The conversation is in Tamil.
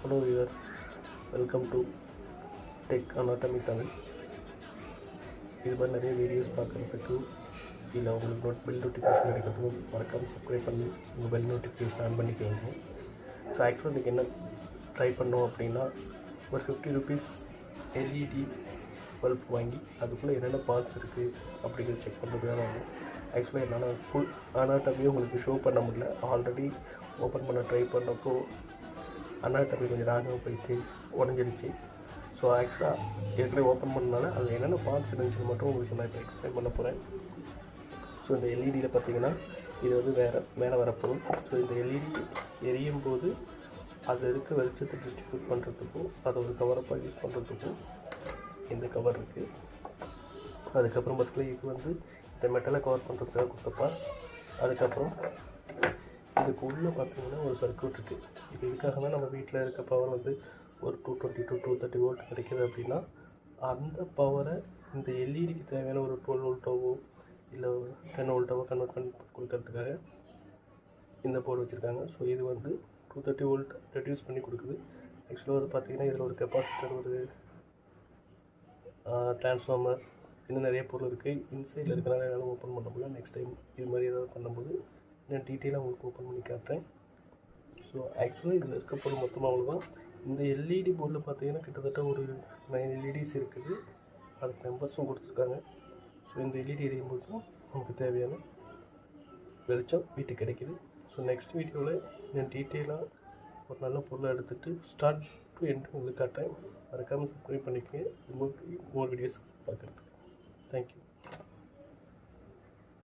Hello viewers, welcome to Tech Anatomy Tamil. இது மாதிரி நிறைய வீடியோஸ் பார்க்குறதுக்கு இல்லை உங்களுக்கு பெல் நோட்டிஃபிகேஷன் எடுக்கிறதுக்கும் மறக்காமல் சப்ஸ்கிரைப் பண்ணி உங்கள் பெல் நோட்டிஃபிகேஷன் ஆன் பண்ணிக்கோங்க. ஸோ ஆக்சுவலாக இன்றைக்கி என்ன ட்ரை பண்ணோம் அப்படின்னா, ஒரு 50 rupees எல்இடி பல்ப் வாங்கி அதுக்குள்ளே என்னென்ன பார்ட்ஸ் இருக்குது அப்படிங்கிறது செக் பண்ணுறதுக்காக வாங்க. ஆக்சுவலாக என்னால் ஃபுல் அனாட்டமியும் உங்களுக்கு ஷோ பண்ண முடியல. ஆல்ரெடி ஓப்பன் பண்ண ட்ரை பண்ணப்போ அனாட்டமி கொஞ்சம் ராகம் போயிட்டு உடஞ்சிருச்சு. ஸோ ஆக்சுவலாக ஏற்கனவே ஓப்பன் பண்ணனால அதில் என்னென்ன பார்ட்ஸ் இருந்துச்சுன்னு மட்டும் உங்களுக்கு நான் இப்போ எக்ஸ்பிளைன் பண்ண போகிறேன். ஸோ இந்த எல்இடியில் பார்த்தீங்கன்னா இது வந்து மேலே வரப்போகும். ஸோ இந்த எல்இடி எரியும் போது அது இருக்க வெளிச்சத்தை டிஸ்ட்ரிபியூட் பண்ணுறதுக்கும் அதை ஒரு கவரப்பாக யூஸ் பண்ணுறதுக்கும் இந்த கவர் இருக்குது. அதுக்கப்புறம் பார்த்தீங்கன்னா இது வந்து இந்த மெட்டலை கவர் பண்ணுறதுக்காக கொடுத்த பார்ட்ஸ். அதுக்கப்புறம் இதுக்கு உள்ளே பார்த்தீங்கன்னா ஒரு சர்க்யூட் இருக்குது. இது எதுக்காகனா நம்ம வீட்டில் இருக்க பவர் வந்து ஒரு 220 to 230 வோல்ட் கிடைக்கிது அப்படின்னா அந்த பவரை இந்த எல்இடிக்கு தேவையான ஒரு 12 வோல்ட்டாவோ இல்லை 10 வோல்ட்டாவோ கன்வெர்ட் பண்ணி கொடுக்கறதுக்காக இந்த போர்டு வச்சுருக்காங்க. ஸோ இது வந்து 230 வோல்ட் ரெடியூஸ் பண்ணி கொடுக்குது. ஆக்சுவலாக வந்து பார்த்திங்கன்னா இதில் ஒரு கெப்பாசிட்டர், ஒரு டிரான்ஸ்ஃபார்மர், இன்னும் நிறைய பொருள் இருக்குது. இன்சைடில் இருக்கிறனால என்னால் ஓப்பன் பண்ண முடியல. நெக்ஸ்ட் டைம் இது மாதிரி ஏதாவது பண்ணும்போது நான் டீட்டெயிலாக உங்களுக்கு ஓப்பன் பண்ணி காட்டுறேன். ஸோ ஆக்சுவலாக இதில் இருக்க பொருள் மொத்தமாக அவ்வளோதான். இந்த எல்இடி போர்டில் பார்த்தீங்கன்னா கிட்டத்தட்ட ஒரு 9 எல்இடிஸ் இருக்குது. அதுக்கு நம்பர்ஸும் கொடுத்துருக்காங்க. ஸோ இந்த எல்இடி எரியும் போதும் நமக்கு தேவையான வெளிச்சம் வீட்டுக்கு கிடைக்கிது. ஸோ நெக்ஸ்ட் வீடியோவில் நான் டீட்டெயிலாக ஒரு நல்ல பொருளை எடுத்துகிட்டு ஸ்டார்ட் டு எண்ட் உங்களுக்கு காட்டுறேன். மறக்காமல் சப்ஸ்கிரைப் பண்ணிக்கோங்க இன்னொரு வீடியோஸ் பார்க்குறதுக்கு. தேங்க்யூ.